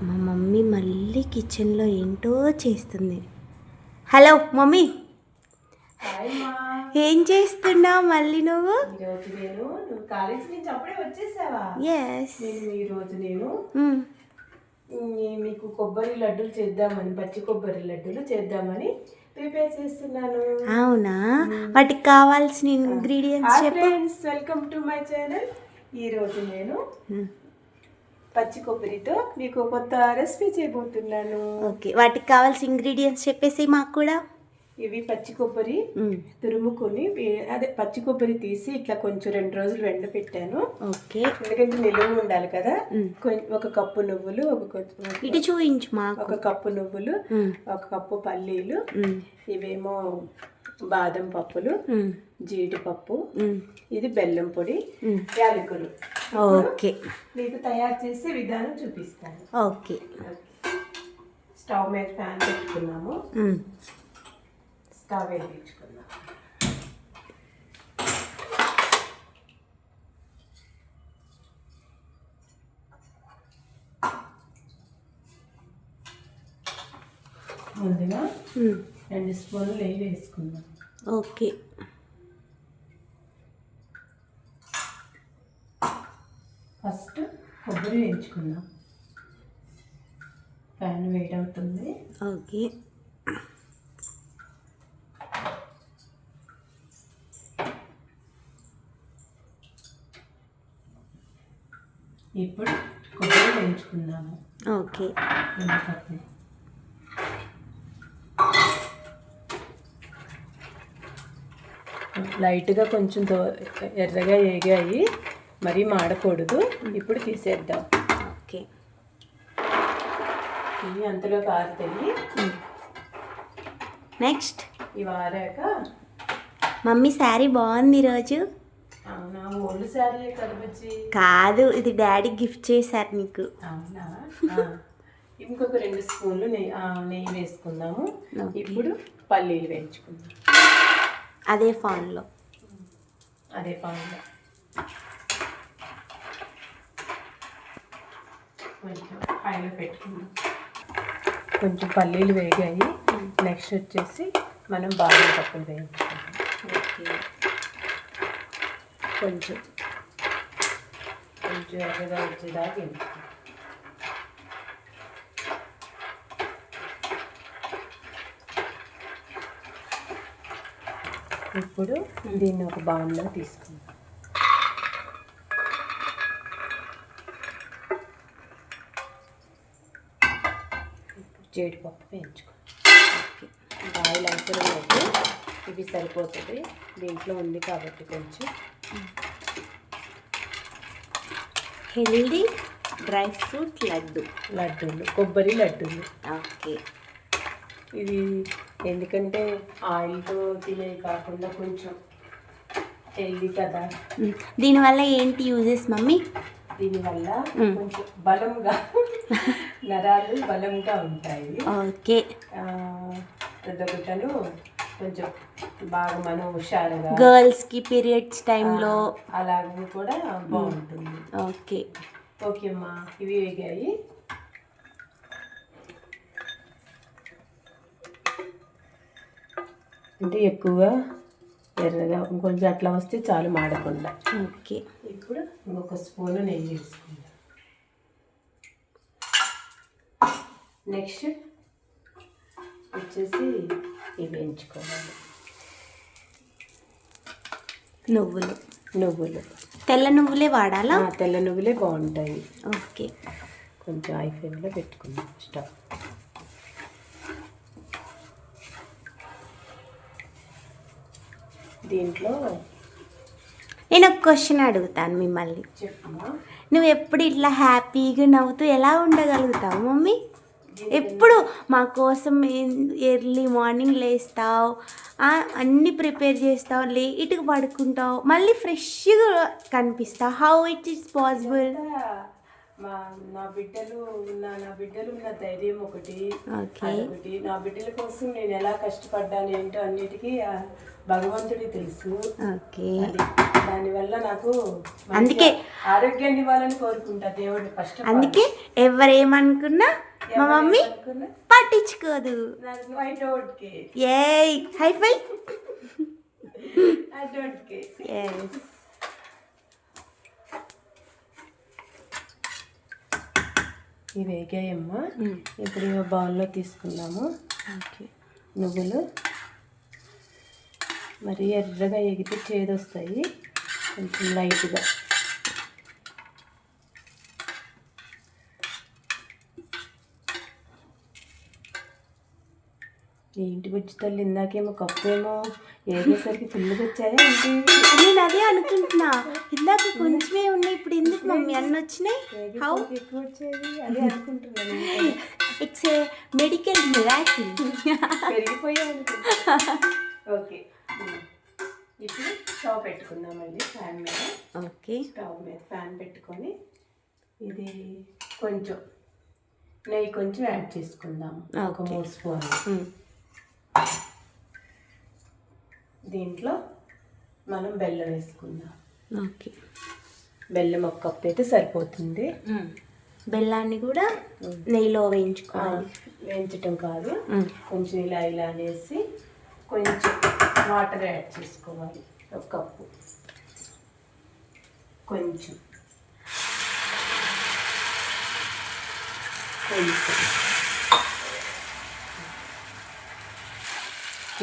మా మమ్మీ మళ్ళీ కిచెన్లో ఏంటో చేస్తుంది. హలో మమ్మీ, ఏం చేస్తున్నావు మళ్ళీ నువ్వు? ఈరోజు నువ్వు కాలేజీ నుంచి అప్పుడే వచ్చేసావా? ఎస్. ఈరోజు మీకు కొబ్బరి లడ్డూలు చేద్దామని, పచ్చి కొబ్బరి లడ్డూలు చేద్దామని ప్రిపేర్ చేస్తున్నాను. అవునా? వాటికి కావాల్సిన ఇంగ్రీడియంట్స్ చెప్పు. Friends, welcome to my channel. ఈరోజు నేను పచ్చి కొబ్బరితో మీకు కొత్త రెసిపీ చేయబోతున్నాను. ఓకే, వాటికి కావాల్సిన ఇంగ్రీడియంట్స్ చెప్పేసి మాకు కూడా. ఇవి పచ్చి కొబ్బరి తురుముకొని, అదే పచ్చి కొబ్బరి తీసి ఇట్లా కొంచెం 2 రోజులు ఎండబెట్టాను. ఓకే, ఎందుకంటే నిలువ ఉండాలి కదా. ఒక కప్పు నువ్వులు, ఇటు చూయించు మాకు. 1 కప్పు నువ్వులు, 1 కప్పు పల్లీలు, ఇవేమో బాదం పప్పులు, జీడిపప్పు, ఇది బెల్లం పొడి, యాలకులు. ఓకే, మీకు తయారు చేసే విధానం చూపిస్తాను. ఓకే. స్టవ్ మీద ప్యాన్ పెట్టుకున్నాము. స్టవ్ వెలిగించుకుందాం. ముందుగా 2 స్పూన్లు నెయ్యి వేసుకుందాం. ఓకే. ఫస్ట్ కొబ్బరి వేయించుకుందాం. ప్యాన్ వేడవుతుంది. ఓకే. ఇప్పుడు కొబ్బరి వేయించుకుందాము. ఓకే. లైట్గా కొంచెం ఎర్రగా వేగాయి, మరీ మాడకూడదు. ఇప్పుడు తీసేద్దాం. ఓకే. ఇవి అంతలో కారుతాయి. నెక్స్ట్ ఇవి ఆరాక, మమ్మీ శారీ బాగుంది ఈరోజు. అవునా? ఓల్డ్ శారీ కలబచ్చి కాదు, ఇది డాడీ గిఫ్ట్ చేశారు నీకు. అవునా? ఇంకొక 2 స్పూన్లు నెయ్యి వేసుకుందాము. ఇప్పుడు పల్లీలు వేయించుకుందాం. అదే పాన్లో కొంచెం హైలో పెట్టుకుందాం. కొంచెం పల్లీలు వేగాయి. నెక్స్ట్ వచ్చేసి మనం బాదం పప్పులు వేయించుకుందాం. ఓకే. కొంచెం ఎర్రగా వచ్చేదాకా వేయించుకుందాం. ఇప్పుడు దీన్ని ఒక బౌల్లో తీసుకుందాం. జీడిపప్పు వేయించుకోండి. ఆయిల్ అవసరం లేదు, ఇవి సరిపోతుంది. దీంట్లో ఉంది కాబట్టి కొంచెం హెల్దీ డ్రై ఫ్రూట్ లడ్డూలు, కొబ్బరి లడ్డూలు. ఓకే. ఇది ఎందుకంటే ఆయిల్తో తినేవి కాకుండా కొంచెం హెల్దీ కదా. దీనివల్ల ఏంటి యూజెస్ మమ్మీ? దీనివల్ల కొంచెం బలంగా నరాలు బలంగా ఉంటాయి. ఓకే. అదొకటను కొంచెం బాగా మనం హుషారుగా, గర్ల్స్కి పీరియడ్స్ టైంలో అలాగే కూడా బాగుంటుంది. ఓకే. ఓకే అమ్మా, ఇవి వేగాయి. అంటే ఎక్కువగా ఎర్రగా కొంచెం అట్లా వస్తే చాలు, మాడకుండా. ఓకే. ఇప్పుడు 1 స్పూను నెయ్యి వేసుకుందాం. నెక్స్ట్ వచ్చేసి ఇవి వేయించుకోవాలి. నువ్వులు తెల్ల నువ్వులే వాడాలా? తెల్ల నువ్వులే బాగుంటాయి. ఓకే. కొంచెం హై ఫ్లేమ్లో పెట్టుకుందాం స్టవ్. దీంట్లో నేను ఒక క్వశ్చన్ అడుగుతాను మిమ్మల్ని. చెప్పమ్మా. నువ్వు ఎప్పుడు ఇట్లా హ్యాపీగా నవ్వుతూ ఎలా ఉండగలుగుతావు మమ్మీ? ఎప్పుడు మా కోసం ఎర్లీ మార్నింగ్ లేస్తావు, అన్నీ ప్రిపేర్ చేస్తావు, లేట్గా పడుకుంటావు, మళ్ళీ ఫ్రెష్గా కనిపిస్తావు. How it is possible? నా బిడ్డలు ఉన్న ధైర్యం ఒకటి, ఓకే. అదొకటి. నా బిడ్డల కోసం నేను ఎలా కష్టపడ్డాను ఏంటో అన్నిటికీ ఆ భగవంతుడికి తెలుసు. ఓకే. దానివల్ల నాకు అందుకే ఆరోగ్యాన్ని ఇవ్వాలని కోరుకుంటా దేవుడు. ఫస్ట్ అందుకే ఎవరేమనుకున్నా మా మమ్మీ పట్టించుకోదు. I don't care. ఏయ్ high five. I don't care. yes. ఇవి వేగాయమ్మా. ఇప్పుడు బౌల్లో తీసుకున్నాము. ఓకే. నువ్వులు మరి ఎర్రగా ఎగితే చేదొస్తాయి, కొంచెం లైట్గా. ఏంటి బుజ్జి తల్లి, ఇందాకేమో కప్పేమో ఏగేసరికి ఫుల్గా వచ్చాయా ఏంటి? నేను అదే అనుకుంటున్నా, ఇందాక కొంచెమే ఉన్నాయి, ఇప్పుడు ఎందుకు మమ్మీ అన్నీ వచ్చినాయి? హౌ ఎక్కువ వచ్చేది అదే అనుకుంటున్నాను. It's a medical miracle. పెరిగిపోయాయి అనుకుంటా. ఓకే. ఇప్పుడు స్టవ్ పెట్టుకుందాం మళ్ళీ ఫ్యాన్ మీద. ఓకే. స్టవ్ మీద ఫ్యాన్ పెట్టుకొని ఇది కొంచెం నెయ్యి కొంచెం యాడ్ చేసుకుందాం. ఒక 3 స్పూన్లు. దీంట్లో మనం బెల్లం వేసుకుందాం. ఓకే. బెల్లం ఒక కప్ అయితే సరిపోతుంది. బెల్లాన్ని కూడా నెయ్యిలో వేయించుకోవాలి. వేయించటం కాదు, కొంచెం ఇలా అనేసి కొంచెం వాటర్ యాడ్ చేసుకోవాలి. ఒక కప్పు కొంచెం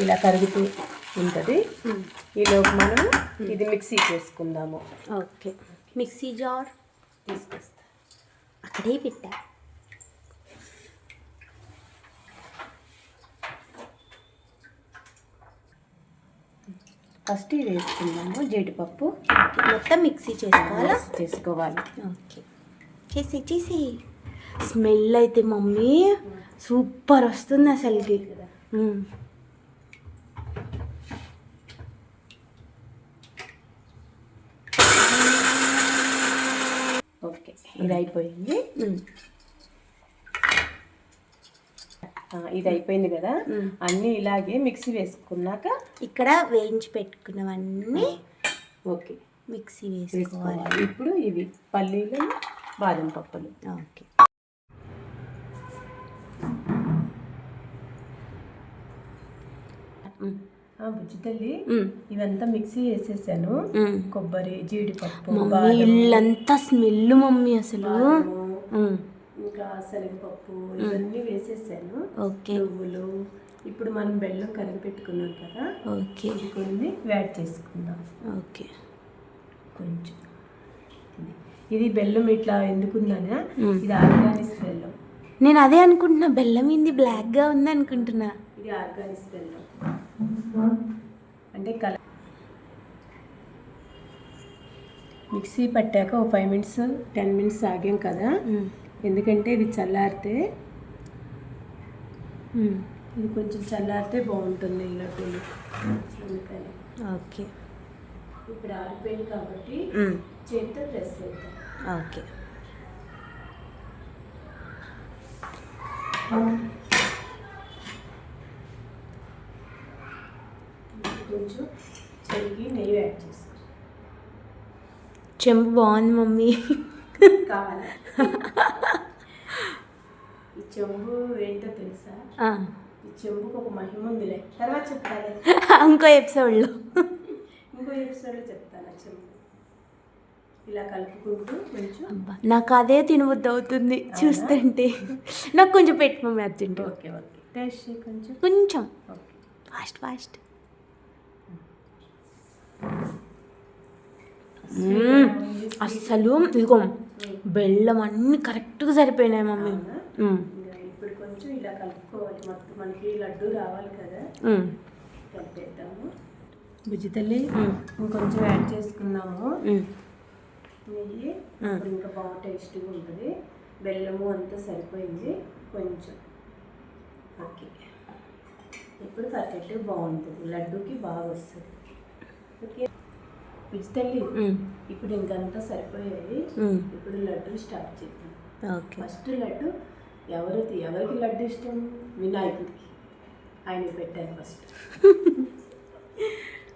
ఇలా కరుగుతూ ఉంటుంది. ఈలోపు మనం ఇది మిక్సీ చేసుకుందాము. ఓకే. మిక్సీ జార్ తీసుకొస్తా. అక్కడే పెట్టా. ఫస్ట్ ఇది వేసుకుందాము, జీడిపప్పు. మొత్తం మిక్సీ చేసుకోవాలి. ఓకే. చేసి స్మెల్ అయితే మమ్మీ సూపర్ వస్తుంది అసలుకి. ఓకే, ఇది అయిపోయింది. ఇది అయిపోయింది కదా. అన్నీ ఇలాగే మిక్సీ వేసుకున్నాక ఇక్కడ వేయించి పెట్టుకున్నవన్నీ ఓకే మిక్సీ వేసుకోవాలి. ఇప్పుడు ఇవి పల్లీలు, బాదం పప్పులు. ఓకే. బుజ్జి తల్లి, ఇవంతా మిక్సీ వేసేసాను. కొబ్బరి, జీడిపప్పు, ఇల్లంతా స్మెల్ మమ్మీ అసలు. ఇంకా శనగపప్పు ఇవన్నీ వేసేసాను. ఓకే. నువ్వులు. ఇప్పుడు మనం బెల్లం కరిగి పెట్టుకున్నాం కదా. ఓకే. కొన్ని యాడ్ చేసుకుందాం. ఓకే. కొంచెం ఇది బెల్లం ఇట్లా ఎందుకుందనా, ఇది ఆర్గానిక్ బెల్లం. నేను అదే అనుకుంటున్నా, బెల్లం ఏంది బ్లాక్గా ఉంది అనుకుంటున్నా. ఇది ఆర్గానిక్ బెల్లం అంటే మిక్సీ పట్టాక ఒక 5 మినిట్స్ 10 మినిట్స్ ఆగాం కదా. ఎందుకంటే ఇది చల్లారితే ఇది కొంచెం చల్లారితే బాగుంటుంది ఈ లడ్డూలు. అందుకని ఓకే. ఇప్పుడు ఆరిపోయింది కాబట్టి చేతితో ప్రెస్ చేద్దాం. ఓకే. కొంచెం చెరిగి నెయ్యి యాడ్ చేసుకో. చెంబు బాగుంది మమ్మీ. కావాలా? ఈ చెంబు ఏంటో తెలుసా? ఈ చెంబుకి ఒక మహిమ ఉందిలే, తర్వాత చెప్తాను. ఇంకో ఎపిసోడ్లో చెప్తాను. చెంబు ఇలా కలుపుకుంటూ కొంచెం. నాకు అదే తినబుద్ధి అవుతుంది చూస్తుంటే. నాకు కొంచెం పెట్టు మమ్మీ అర్జెంట్. ఓకే. టేస్ట్ కొంచెం ఫాస్ట్. అస్సలు ఇదిగో బెల్లం అన్నీ కరెక్ట్గా సరిపోయినాయి మమ్మీ. ఇప్పుడు కొంచెం ఇలా కలుపుకోవాలి. మొత్తం మనకి లడ్డు రావాలి కదా. కలిపేద్దాము. బుజ్జి తల్లి ఇంకొంచెం యాడ్ చేసుకున్నాము నెయ్యి. అప్పుడు ఇంకా బాగా టేస్ట్గా ఉంటుంది. బెల్లము అంతా సరిపోయింది కొంచెం. ఓకే. ఇప్పుడు పర్ఫెక్ట్గా బాగుంటుంది, లడ్డూకి బాగా వస్తుంది. ఓకే బుజ్జి తల్లి, ఇప్పుడు ఇంకంతా సరిపోయాయి. ఇప్పుడు లడ్డు స్టార్ట్ చేద్దాం. ఓకే. ఫస్ట్ లడ్డు ఎవరికి లడ్డు ఇష్టం? వినాయకుడికి. ఆయనకి పెట్టాను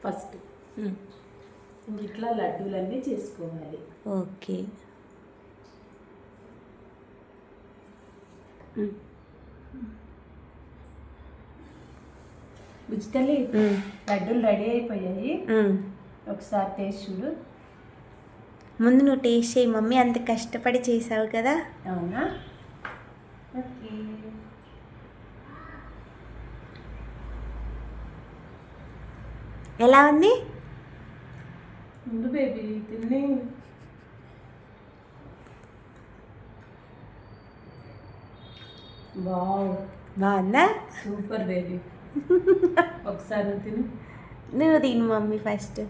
ఫస్ట్ ఇంక ఇట్లా లడ్డూలన్నీ చేసుకోవాలి. ఓకే. బుజ్జితల్లి, లడ్డూలు రెడీ అయిపోయాయి. ఒకసారి టేస్ట్ చూడు. ముందు నువ్వు టేస్ట్ చేయి మమ్మీ, అంత కష్టపడి చేసావు కదా. అవునా? ఓకే. ఎలా ఉంది? ముందు బేబీ తిని. వావ్, బాగుందా? Super baby. ఒకసారి తిను. నువ్వు తిను మమ్మీ ఫస్ట్.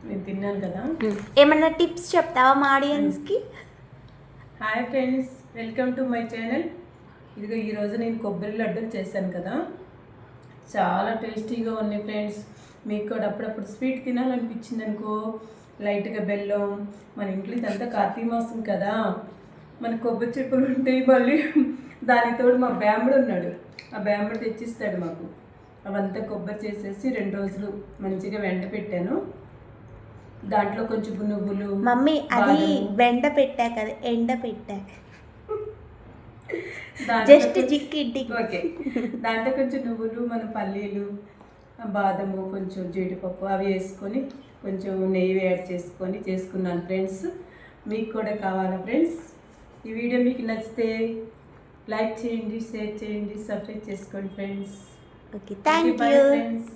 నేను తిన్నాను కదా. ఏమన్నా టిప్స్ చెప్తావా మా ఆడియన్స్కి? Hi friends, welcome to my channel. ఇదిగో ఈరోజు నేను కొబ్బరి లడ్డూలు చేశాను కదా, చాలా టేస్టీగా ఉన్నాయి ఫ్రెండ్స్. మీకు కూడా అప్పుడప్పుడు స్వీట్ తినాలనిపించింది అనుకో, లైట్గా బెల్లం, మన ఇంట్లో ఇదంతా కార్తీక మాసం కదా, మన కొబ్బరి చెప్పులు ఉంటాయి. మళ్ళీ దానితోడు మా బ్యాముడు ఉన్నాడు, ఆ బ్యాముడు తెచ్చిస్తాడు మాకు. అవంతా కొబ్బరి చేసేసి 2 రోజులు మంచిగా వెంట పెట్టాను. దాంట్లో కొంచెం నువ్వులు. మమ్మీ అది వెంట పెట్టా కదా, ఎండ పెట్టా. జస్ట్ జిక్కి. ఓకే. దాంట్లో కొంచెం నువ్వులు, మన పల్లీలు, బాదము, కొంచెం జీడిపప్పు అవి వేసుకొని కొంచెం నెయ్యి యాడ్ చేసుకొని చేసుకున్నాను ఫ్రెండ్స్. మీకు కూడా కావాలా ఫ్రెండ్స్? ఈ వీడియో మీకు నచ్చితే లైక్ చేయండి, షేర్ చేయండి, సబ్స్క్రైబ్ చేసుకోండి friends. Okay, thank you you friends.